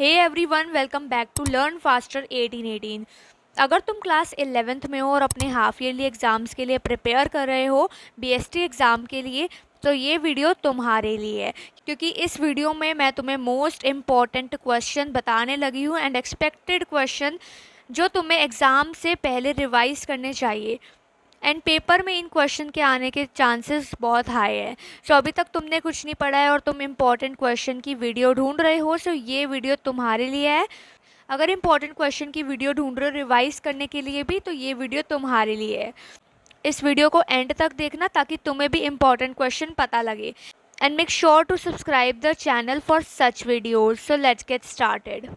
Hey everyone, welcome back to learn faster 1818। अगर तुम class 11th में हो और अपने हाफ ईयरली एग्ज़ाम्स के लिए प्रिपेयर कर रहे हो बीएसटी एग्ज़ाम के लिए, तो ये वीडियो तुम्हारे लिए है, क्योंकि इस वीडियो में मैं तुम्हें मोस्ट इम्पॉर्टेंट क्वेश्चन बताने लगी हूँ एंड एक्सपेक्टेड क्वेश्चन जो तुम्हें एग्ज़ाम से पहले रिवाइज करने चाहिए। एंड पेपर में इन क्वेश्चन के आने के चांसेस बहुत हाई है। सो अभी तक तुमने कुछ नहीं पढ़ा है और तुम इम्पॉर्टेंट क्वेश्चन की वीडियो ढूंढ रहे हो, सो ये वीडियो तुम्हारे लिए है। अगर इम्पॉर्टेंट क्वेश्चन की वीडियो ढूंढ रहे हो रिवाइज करने के लिए भी, तो ये वीडियो तुम्हारे लिए है। इस वीडियो को एंड तक देखना ताकि तुम्हें भी इम्पॉर्टेंट क्वेश्चन पता लगे। And make sure to subscribe the channel for such videos. So let's get started.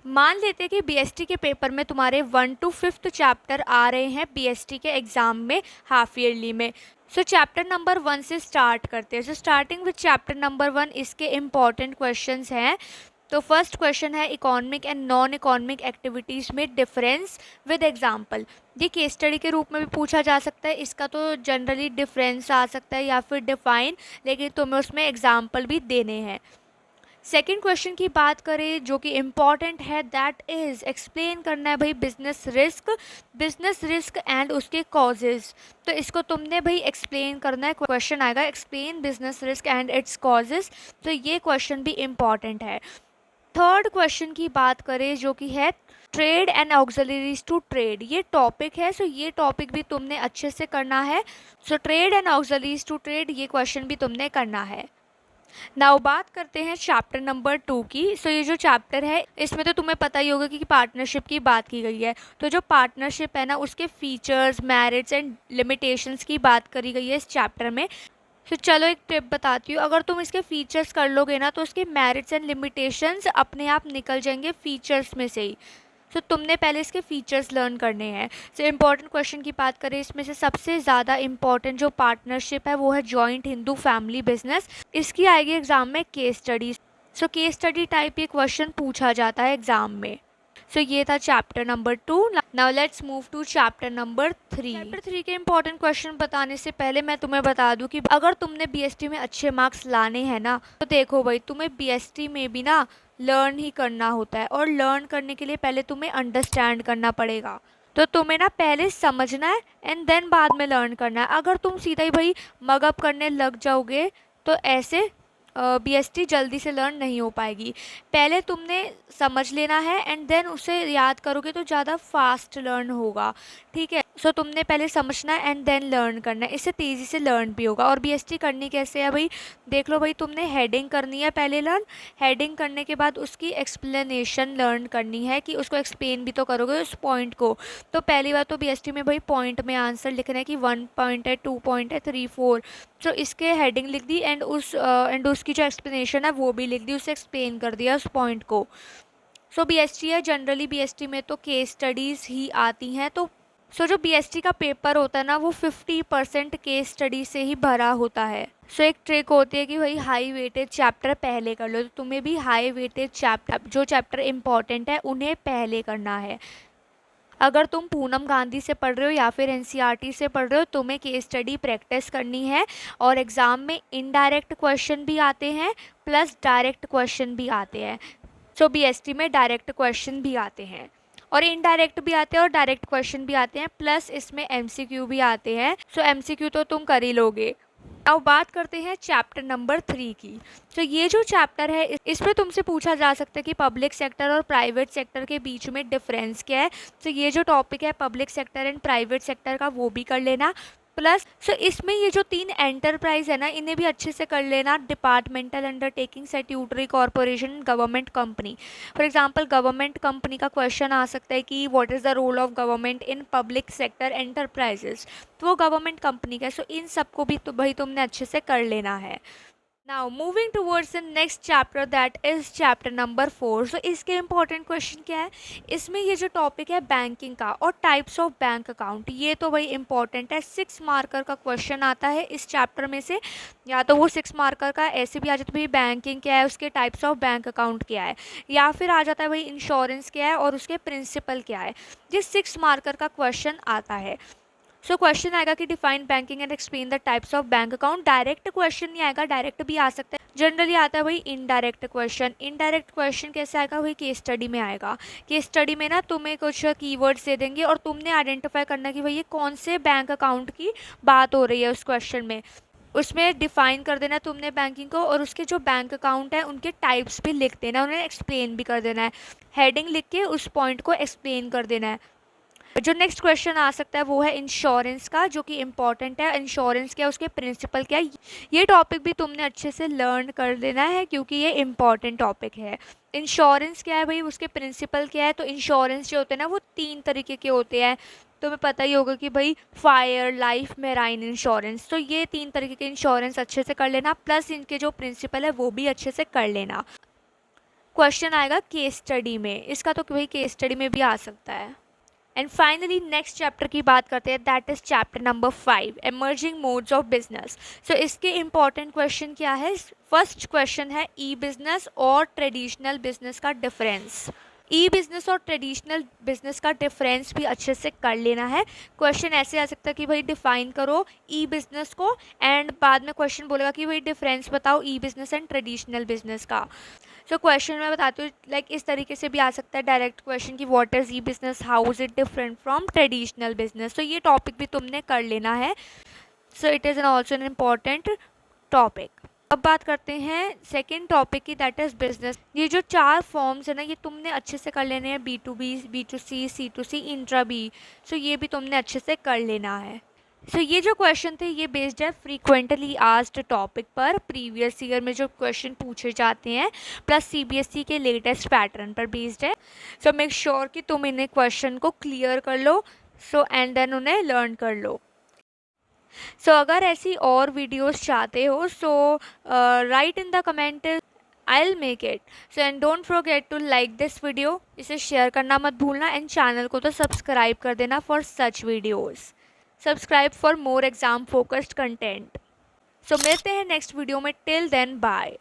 मान लेते हैं कि बीएसटी के पेपर में तुम्हारे 1 to 5th चैप्टर आ रहे हैं बीएसटी के एग्ज़ाम में हाफ ईयरली में। सो चैप्टर नंबर 1 से स्टार्ट करते हैं। So starting with chapter number 1, इसके इम्पॉर्टेंट क्वेश्चंस हैं। तो फर्स्ट क्वेश्चन है economic and non economic activities में डिफरेंस विद एग्जांपल। ये केस स्टडी के रूप में भी पूछा जा सकता है, इसका तो जनरली डिफरेंस आ सकता है या फिर डिफाइन, लेकिन तुम्हें उसमें एग्जाम्पल भी देने हैं। सेकेंड क्वेश्चन की बात करें जो कि इम्पॉर्टेंट है, दैट इज़ एक्सप्लेन करना है भाई बिजनेस रिस्क एंड उसके कॉजेज़। तो इसको तुमने भाई एक्सप्लेन करना है। क्वेश्चन आएगा explain business risk and it's causes. तो ये क्वेश्चन भी इम्पॉर्टेंट है। थर्ड क्वेश्चन की बात करें जो कि है trade and auxiliaries to trade, ये टॉपिक है। सो ये टॉपिक भी तुमने अच्छे से करना है। So trade and auxiliaries to trade, ये क्वेश्चन भी तुमने करना है। नाउ बात करते हैं चैप्टर नंबर 2 की। सो ये जो चैप्टर है इसमें तो तुम्हें पता ही होगा कि पार्टनरशिप की बात की गई है। तो जो पार्टनरशिप है ना, उसके फीचर्स, मेरिट्स एंड लिमिटेशंस की बात करी गई है इस चैप्टर में। तो चलो एक टिप बताती हूँ, अगर तुम इसके फीचर्स कर लोगे ना तो उसके मेरिट्स एंड लिमिटेशंस अपने आप निकल जाएंगे फीचर्स में से ही। सो तुमने पहले इसके फीचर्स लर्न करने हैं। सो इम्पॉर्टेंट क्वेश्चन की बात करें, इसमें से सबसे ज़्यादा इम्पॉर्टेंट जो पार्टनरशिप है वो है जॉइंट हिंदू फैमिली बिजनेस। इसकी आएगी एग्जाम में case study. So case study type ये क्वेश्चन पूछा जाता है एग्जाम में। सो ये था chapter number 2। Now let's move to chapter number 3। Chapter 3 के इंपॉर्टेंट क्वेश्चन बताने से पहले मैं तुम्हें बता दूं कि अगर तुमने बीएसटी में अच्छे मार्क्स लाने हैं ना, तो देखो भाई, तुम्हें बीएसटी में भी ना लर्न ही करना होता है, और लर्न करने के लिए पहले तुम्हें अंडरस्टैंड करना पड़ेगा। तो तुम्हें ना पहले समझना है एंड देन बाद में लर्न करना है। अगर तुम सीधा ही भाई मगअप करने लग जाओगे तो ऐसे बीएसटी जल्दी से लर्न नहीं हो पाएगी। पहले तुमने समझ लेना है एंड देन उसे याद करोगे तो ज़्यादा फास्ट लर्न होगा, ठीक है। सो तुमने पहले समझना है एंड देन लर्न करना है, इससे तेज़ी से लर्न भी होगा। और बीएसटी करनी कैसे है भाई, देख लो भाई, तुमने हेडिंग करनी है पहले लर्न। हेडिंग करने के बाद उसकी एक्सप्लेनेशन लर्न करनी है कि उसको एक्सप्लेन भी तो करोगे उस पॉइंट को। तो पहली बार तो बीएसटी में भाई पॉइंट में आंसर लिखना है कि 1 पॉइंट है, 2 पॉइंट है, 3, 4। तो इसके हेडिंग लिख दी एंड उसकी जो एक्सप्लेनेशन है वो भी लिख दी, उसे एक्सप्लेन कर दिया उस पॉइंट को। सो बीएसटी है, जनरली बीएसटी में तो केस स्टडीज़ ही आती हैं। तो जो बीएसटी का पेपर होता है ना, वो 50% केस स्टडी से ही भरा होता है। सो एक ट्रिक होती है कि भाई हाई वेटेज चैप्टर पहले कर लो। तो तुम्हें भी हाई वेटेज चैप्टर, जो चैप्टर इंपॉर्टेंट है उन्हें पहले करना है। अगर तुम पूनम गांधी से पढ़ रहे हो या फिर एनसीईआरटी से पढ़ रहे हो, तुम्हें केस स्टडी प्रैक्टिस करनी है। और एग्ज़ाम में इनडायरेक्ट क्वेश्चन भी आते हैं प्लस डायरेक्ट क्वेश्चन भी आते हैं। सो बीएसटी में डायरेक्ट क्वेश्चन भी आते हैं और इनडायरेक्ट भी आते हैं और डायरेक्ट क्वेश्चन भी आते हैं, प्लस इसमें एमसीक्यू भी आते हैं। सो एमसीक्यू तो तुम कर ही लोगे। अब बात करते हैं चैप्टर नंबर 3 की। तो ये जो चैप्टर है इसमें तुमसे पूछा जा सकता है कि पब्लिक सेक्टर और प्राइवेट सेक्टर के बीच में डिफरेंस क्या है। तो ये जो टॉपिक है public sector and private sector का, वो भी कर लेना। प्लस इसमें ये जो 3 एंटरप्राइज है ना, इन्हें भी अच्छे से कर लेना। Departmental undertaking, statutory corporation, government company. For example government company का क्वेश्चन आ सकता है कि what is the role of government in public sector enterprises, तो वो गवर्नमेंट कंपनी का। सो इन सबको भी तो भाई तुमने अच्छे से कर लेना है। Now moving towards the next chapter, that is chapter number 4। सो इसके इंपॉर्टेंट क्वेश्चन क्या है, इसमें ये जो टॉपिक है बैंकिंग का और टाइप्स ऑफ बैंक अकाउंट, ये तो भाई इंपॉर्टेंट है। 6 मार्कर का क्वेश्चन आता है इस चैप्टर में से, या तो वो 6 मार्कर का ऐसे भी आ जाता है भाई बैंकिंग क्या है, उसके टाइप्स ऑफ बैंक अकाउंट क्या है, या फिर आ जाता है भाई इंश्योरेंस क्या है और उसके प्रिंसिपल क्या है। ये 6 मार्कर का क्वेश्चन आता है। सो क्वेश्चन आएगा कि define banking and explain the types of bank account. Direct question नहीं आएगा, डायरेक्ट भी आ सकता है, जनरली आता है भाई इनडायरेक्ट क्वेश्चन। इनडायरेक्ट क्वेश्चन कैसे आएगा भाई, केस स्टडी में आएगा। केस स्टडी में ना तुम्हें कुछ कीवर्ड्स दे देंगे और तुमने आइडेंटिफाई करना कि भाई ये कौन से बैंक अकाउंट की बात हो रही है उस क्वेश्चन में। उसमें डिफाइन कर देना तुमने बैंकिंग को, और उसके जो बैंक अकाउंट है उनके टाइप्स भी लिख देना, उन्हें एक्सप्लेन भी कर देना है। हेडिंग लिख के उस पॉइंट को एक्सप्लेन कर देना है। जो नेक्स्ट क्वेश्चन आ सकता है वो है इंश्योरेंस का, जो कि इंपॉर्टेंट है। इंश्योरेंस क्या है, उसके प्रिंसिपल क्या है, ये टॉपिक भी तुमने अच्छे से लर्न कर लेना है क्योंकि ये इंपॉर्टेंट टॉपिक है। इंश्योरेंस क्या है भाई, उसके प्रिंसिपल क्या है। तो इंश्योरेंस जो होते हैं ना वो 3 तरीके के होते हैं। तुम्हें पता ही होगा कि भाई फायर, लाइफ, मेराइन इंश्योरेंस। तो ये 3 तरीके के इंश्योरेंस अच्छे से कर लेना, प्लस इनके जो प्रिंसिपल है वो भी अच्छे से कर लेना। क्वेश्चन आएगा केस स्टडी में, इसका तो भाई केस स्टडी में भी आ सकता है। एंड फाइनली नेक्स्ट चैप्टर की बात करते हैं, that is chapter number 5, emerging modes of business. So इसके इंपॉर्टेंट क्वेश्चन क्या है। फर्स्ट क्वेश्चन है ई बिजनेस और ट्रेडिशनल बिजनेस का डिफरेंस। ई बिजनेस और ट्रेडिशनल बिजनेस का डिफरेंस भी अच्छे से कर लेना है। क्वेश्चन ऐसे आ सकता है कि भाई डिफाइन करो ई बिजनेस को, एंड बाद में क्वेश्चन बोलेगा कि भाई डिफरेंस बताओ ई बिजनेस एंड ट्रेडिशनल बिजनेस का। सो क्वेश्चन मैं बताती हूँ, लाइक इस तरीके से भी आ सकता है डायरेक्ट क्वेश्चन कि what is E business, how is it different from traditional business. तो ये टॉपिक भी तुमने कर लेना है। So it is also an important topic. अब बात करते हैं सेकेंड टॉपिक की, दैट इज़ बिजनेस। ये जो 4 फॉर्म्स है ना ये तुमने अच्छे से कर लेने हैं, B2B, B2C, C2C, intra B. सो ये भी तुमने अच्छे से कर लेना है। सो ये जो क्वेश्चन थे ये बेस्ड है फ्रीक्वेंटली आस्क्ड टॉपिक पर, प्रीवियस ईयर में जो क्वेश्चन पूछे जाते हैं, प्लस CBSE के लेटेस्ट पैटर्न पर बेस्ड है। सो मेक श्योर कि तुम इन्हें क्वेश्चन को क्लियर कर लो, एंड देन उन्हें लर्न कर लो। सो अगर ऐसी और वीडियोस चाहते हो so write in the comment, I'll make it. So and don't forget to like this video, इसे शेयर करना मत भूलना, एंड चैनल को तो सब्सक्राइब कर देना for such videos. Subscribe for more exam focused content. So मिलते हैं नेक्स्ट वीडियो में, टिल देन बाय।